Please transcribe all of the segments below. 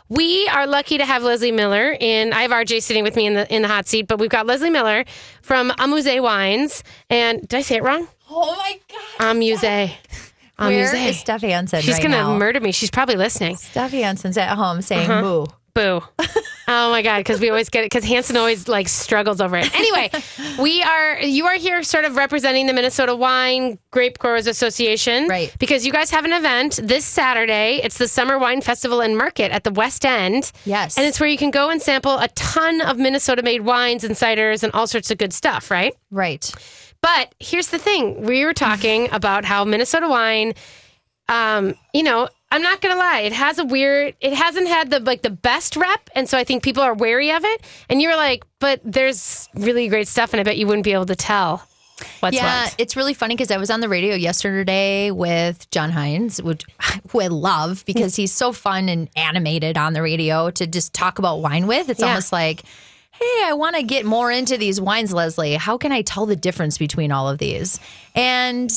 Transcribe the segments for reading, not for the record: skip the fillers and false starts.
We are lucky to have Leslee Miller, and I have RJ sitting with me in the hot seat, but we've got Leslee Miller from Amuse Wines. And did I say it wrong? Oh my God. Amuse. Where is Steph Hansen She's right going to now? murder me. She's probably listening. Steph Hansen's at home saying boo. Boo. Oh my God, because we always get it, because Hanson always like struggles over it. Anyway, you are here sort of representing the Minnesota Wine Grape Growers Association. Right. Because you guys have an event this Saturday. It's the Summer Wine Festival and Market at the West End. Yes. And it's where you can go and sample a ton of Minnesota-made wines and ciders and all sorts of good stuff, right? Right. But here's the thing. We were talking about how Minnesota wine, I'm not going to lie. It hasn't had the best rep. And so I think people are wary of it. And you were like, but there's really great stuff. And I bet you wouldn't be able to tell what's what. It's really funny because I was on the radio yesterday with John Hines, who I love because he's so fun and animated on the radio to just talk about wine with. It's almost like, hey, I want to get more into these wines, Leslie. How can I tell the difference between all of these? And,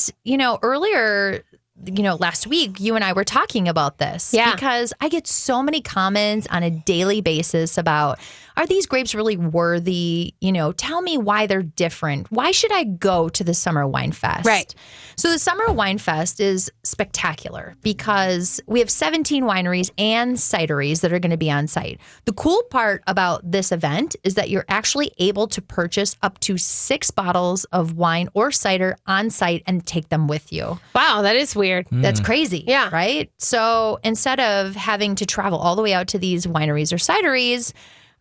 earlier, last week, you and I were talking about this. Yeah. Because I get so many comments on a daily basis about, are these grapes really worthy? Tell me why they're different. Why should I go to the Summer Wine Fest? Right. So the Summer Wine Fest is spectacular because we have 17 wineries and cideries that are going to be on site. The cool part about this event is that you're actually able to purchase up to 6 bottles of wine or cider on site and take them with you. Wow, that is weird. That's crazy. Yeah. Right? So instead of having to travel all the way out to these wineries or cideries,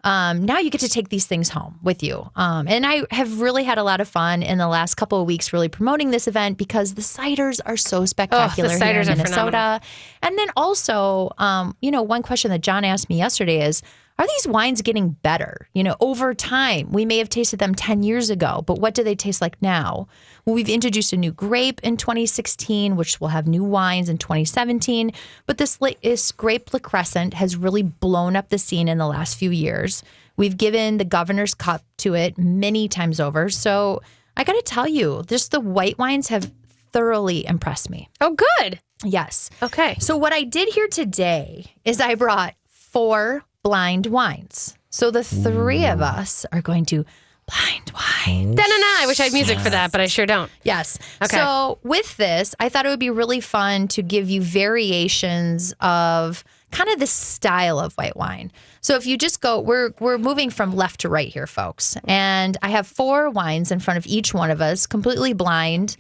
now you get to take these things home with you. And I have really had a lot of fun in the last couple of weeks really promoting this event because the ciders are so spectacular the ciders here in are Minnesota. phenomenal. And then also, one question that John asked me yesterday is, are these wines getting better? Over time, we may have tasted them 10 years ago, but what do they taste like now? Well, we've introduced a new grape in 2016, which will have new wines in 2017. But this grape Le Crescent has really blown up the scene in the last few years. We've given the Governor's Cup to it many times over. So I got to tell you, just the white wines have thoroughly impressed me. Oh, good. Yes. Okay. So what I did here today is I brought 4 blind wines. So the 3 of us are going to blind wine. I wish I had music for that, but I sure don't. Yes. Okay. So with this, I thought it would be really fun to give you variations of kind of the style of white wine. So if you just go, we're moving from left to right here, folks. And I have 4 wines in front of each one of us, completely blind,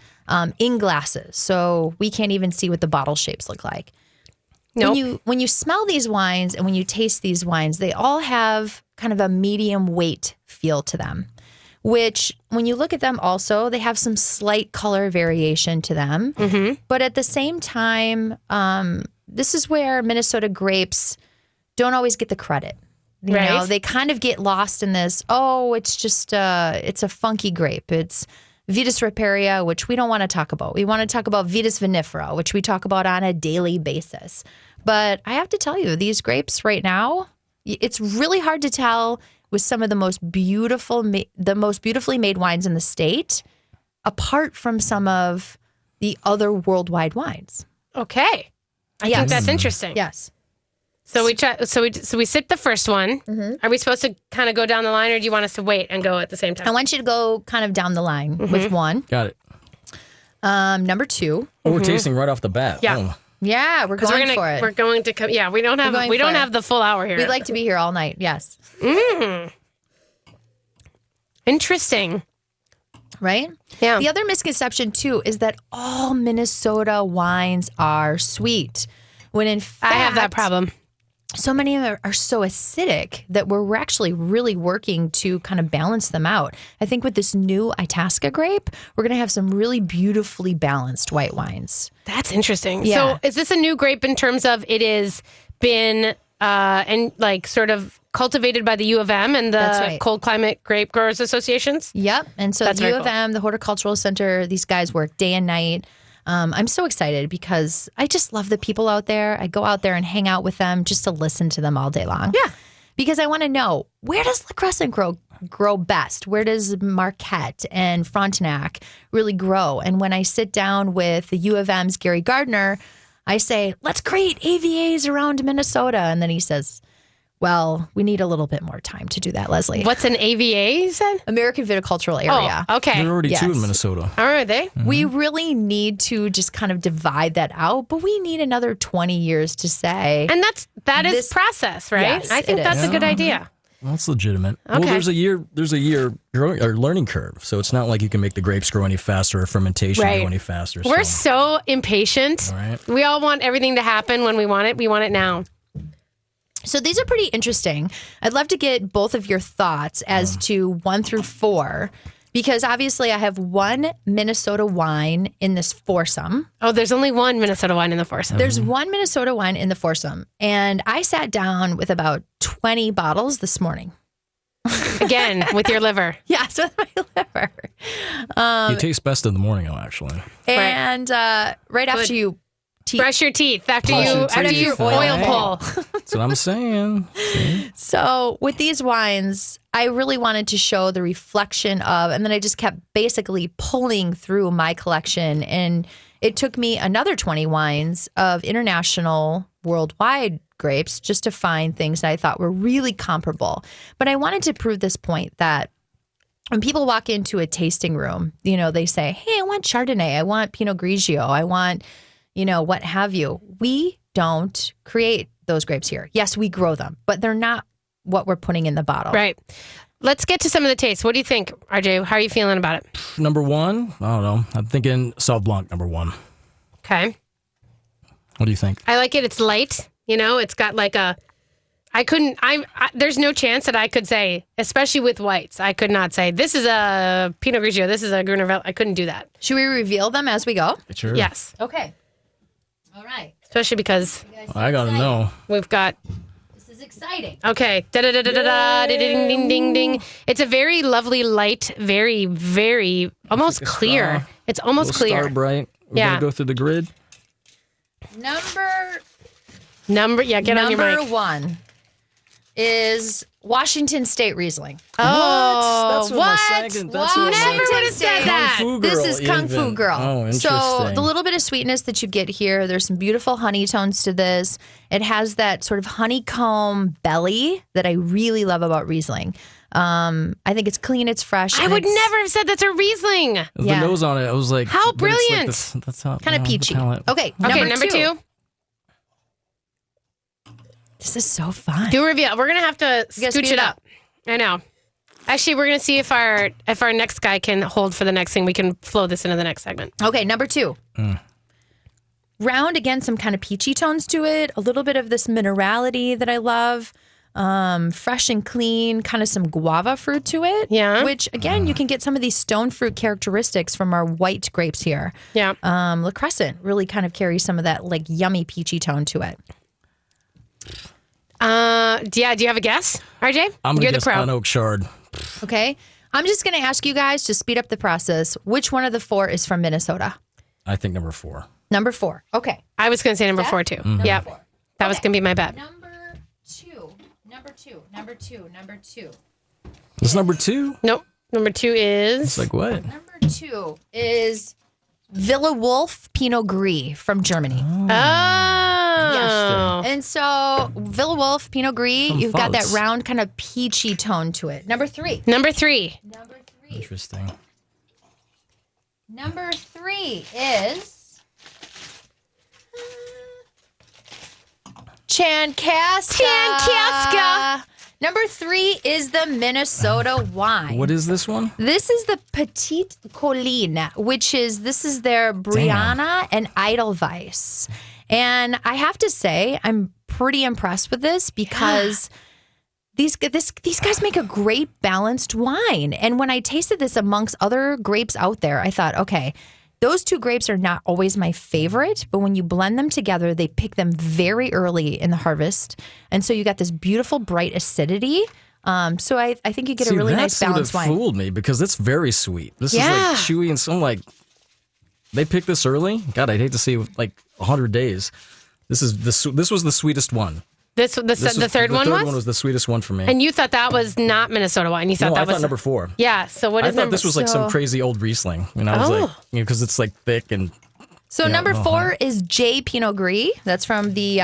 in glasses. So we can't even see what the bottle shapes look like. Nope. When you smell these wines and when you taste these wines, they all have kind of a medium weight feel to them, which when you look at them also, they have some slight color variation to them. Mm-hmm. But at the same time, this is where Minnesota grapes don't always get the credit. You know, they kind of get lost in this, it's just, it's a funky grape. It's Vitis riparia, which we don't want to talk about. We want to talk about Vitis vinifera, which we talk about on a daily basis. But I have to tell you, these grapes right now, it's really hard to tell with some of the most beautifully made wines in the state, apart from some of the other worldwide wines. Okay. I think that's interesting. Yes. So we sip the first one. Mm-hmm. Are we supposed to kind of go down the line, or do you want us to wait and go at the same time? I want you to go kind of down the line with one. Got it. Number 2. Oh, we're tasting right off the bat. Yeah. Oh. Yeah, we're going for it. We're going to come. Yeah, we don't have the full hour here. We'd like to be here all night. Yes. Interesting. Right? Yeah. The other misconception too is that all Minnesota wines are sweet, when in fact I have that problem. So many of them are so acidic that we're actually really working to kind of balance them out. I think with this new Itasca grape, we're going to have some really beautifully balanced white wines. That's interesting. Yeah. So is this a new grape in terms of it has been and like sort of cultivated by the U of M and the Cold Climate Grape Growers Associations? Yep. And so the U of M, the Horticultural Center, these guys work day and night. I'm so excited because I just love the people out there. I go out there and hang out with them just to listen to them all day long. Yeah. Because I want to know, where does Le Crescent grow best? Where does Marquette and Frontenac really grow? And when I sit down with the U of M's Gary Gardner, I say, let's create AVAs around Minnesota. And then he says, Well, we need a little bit more time to do that, Leslie. What's an AVA, you said? American Viticultural Area. Oh, okay. There are already two Yes. in Minnesota. Are they? We really need to just kind of divide that out, but we need another 20 years to say. And that is This- process, right? Yes, I think it that's is. a good idea. Well, that's legitimate. Okay. Well, there's a year growing or learning curve. So it's not like you can make the grapes grow any faster or fermentation Right. go any faster. We're so impatient. All right. We all want everything to happen when we want it. We want it now. So these are pretty interesting. I'd love to get both of your thoughts as to 1 through 4, because obviously I have one Minnesota wine in this foursome. Oh, there's only one Minnesota wine in the foursome. There's one Minnesota wine in the foursome, and I sat down with about 20 bottles this morning. Again, with your liver. Yes, with my liver. you taste best in the morning, though, actually. And right after Good. you Brush your teeth after Brush your after you teeth. oil Right. pull. That's what I'm saying. So with these wines, I really wanted to show the reflection of, and then I just kept basically pulling through my collection. And it took me another 20 wines of international, worldwide grapes just to find things that I thought were really comparable. But I wanted to prove this point that when people walk into a tasting room, they say, hey, I want Chardonnay, I want Pinot Grigio, I want, what have you. We don't create those grapes here. Yes, we grow them, but they're not what we're putting in the bottle. Right. Let's get to some of the tastes. What do you think, RJ? How are you feeling about it? Number one, I don't know. I'm thinking Sauv Blanc, number one. Okay. What do you think? I like it. It's light. It's got like there's no chance that I could say, especially with whites, I could not say, this is a Pinot Grigio, this is a Gruner Veltliner. I couldn't do that. Should we reveal them as we go? Sure. Yes. Okay. All right. Especially because I gotta know. we've got, This is exciting. okay. Da-da-da-da-da-da, ding, ding, ding, ding. It's a very lovely light, very, very, almost clear. It's almost clear. Star bright. We're Yeah. gonna go through the grid. Number Get on your mic. 1 is Washington State Riesling. Oh, That's what what? my second. That's what my Never second. would have said that. Kung Fu This Girl is Kung Fu even. Girl. Oh, interesting. So the little bit of sweetness that you get here, there's some beautiful honey tones to this. It has that sort of honeycomb belly that I really love about Riesling. I think it's clean, it's fresh. I and would it's never have said that's a Riesling. The Yeah. nose on it, I was like, How but it's like brilliant. this- that's how kind of peachy. Okay, Okay, number two. This is so fun. Do a reveal. We're gonna have to gotta scooch speed it up. I know. Actually, we're gonna see if our next guy can hold for the next thing. We can flow this into the next segment. Okay, number 2. Round, again, some kind of peachy tones to it. A little bit of this minerality that I love. Fresh and clean, kind of some guava fruit to it. Yeah. Which, again, you can get some of these stone fruit characteristics from our white grapes here. Yeah. La Crescent really kind of carries some of that like yummy peachy tone to it. Yeah. Do you have a guess, RJ? I'm gonna You're the guess pro. unoak shard. Okay. I'm just going to ask you guys to speed up the process. Which one of the 4 is from Minnesota? I think number 4. Number 4. Okay. I was gonna say number 4 too. Yeah. That was gonna be my bet. Number 2. Number 2. Number 2. Number 2. This number 2? Nope. Number 2 is It's like what? Number 2 is Villa Wolf Pinot Gris from Germany. Oh. And so Villa Wolf Pinot Gris, you've got that Pfalz. round kind of peachy tone to it. Number 3. Number 3. Number 3. Interesting. Number 3 is Chancaska. Chancaska. Number 3 is the Minnesota wine. What is this one? This is the Petite Colline, this is their Brianna and Edelweiss. And I have to say, I'm pretty impressed with this because these guys make a great balanced wine. And when I tasted this amongst other grapes out there, I thought, okay, those 2 grapes are not always my favorite, but when you blend them together, they pick them very early in the harvest. And so you got this beautiful, bright acidity. So I think you get a really nice balanced wine. Fooled me because it's very sweet. This Yeah. is like chewy and so I'm like, they picked this early. God, I'd hate to see like 100 days. This was the sweetest one. The This third was- one The third was? one was the sweetest one for me. And you thought that was not Minnesota wine. You thought no, that I was thought number 4. Yeah. So what I is thought number? this was like some So- crazy old Riesling. And I was like, Oh. because it's like thick and So number 4 is J Pinot Gris. That's from the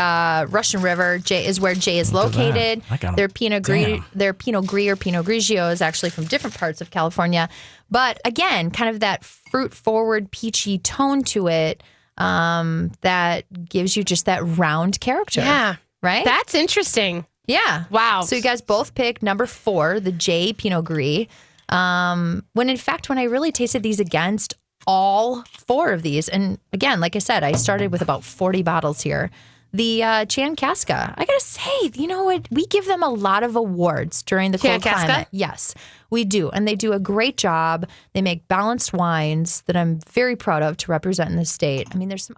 Russian River. J is where J is located. Their Pinot Gris, or Pinot Grigio is actually from different parts of California. But again, kind of that fruit-forward, peachy tone to it that gives you just that round character. Yeah. Right? That's interesting. Yeah. Wow. So you guys both picked number 4, the J Pinot Gris. When in fact, when I really tasted these against all 4 of these, and again, like I said, I started with about 40 bottles here. The Chancaska, I gotta say, you know what? We give them a lot of awards during the cold climate. Yes, we do. And they do a great job. They make balanced wines that I'm very proud of to represent in the state. I mean, there's some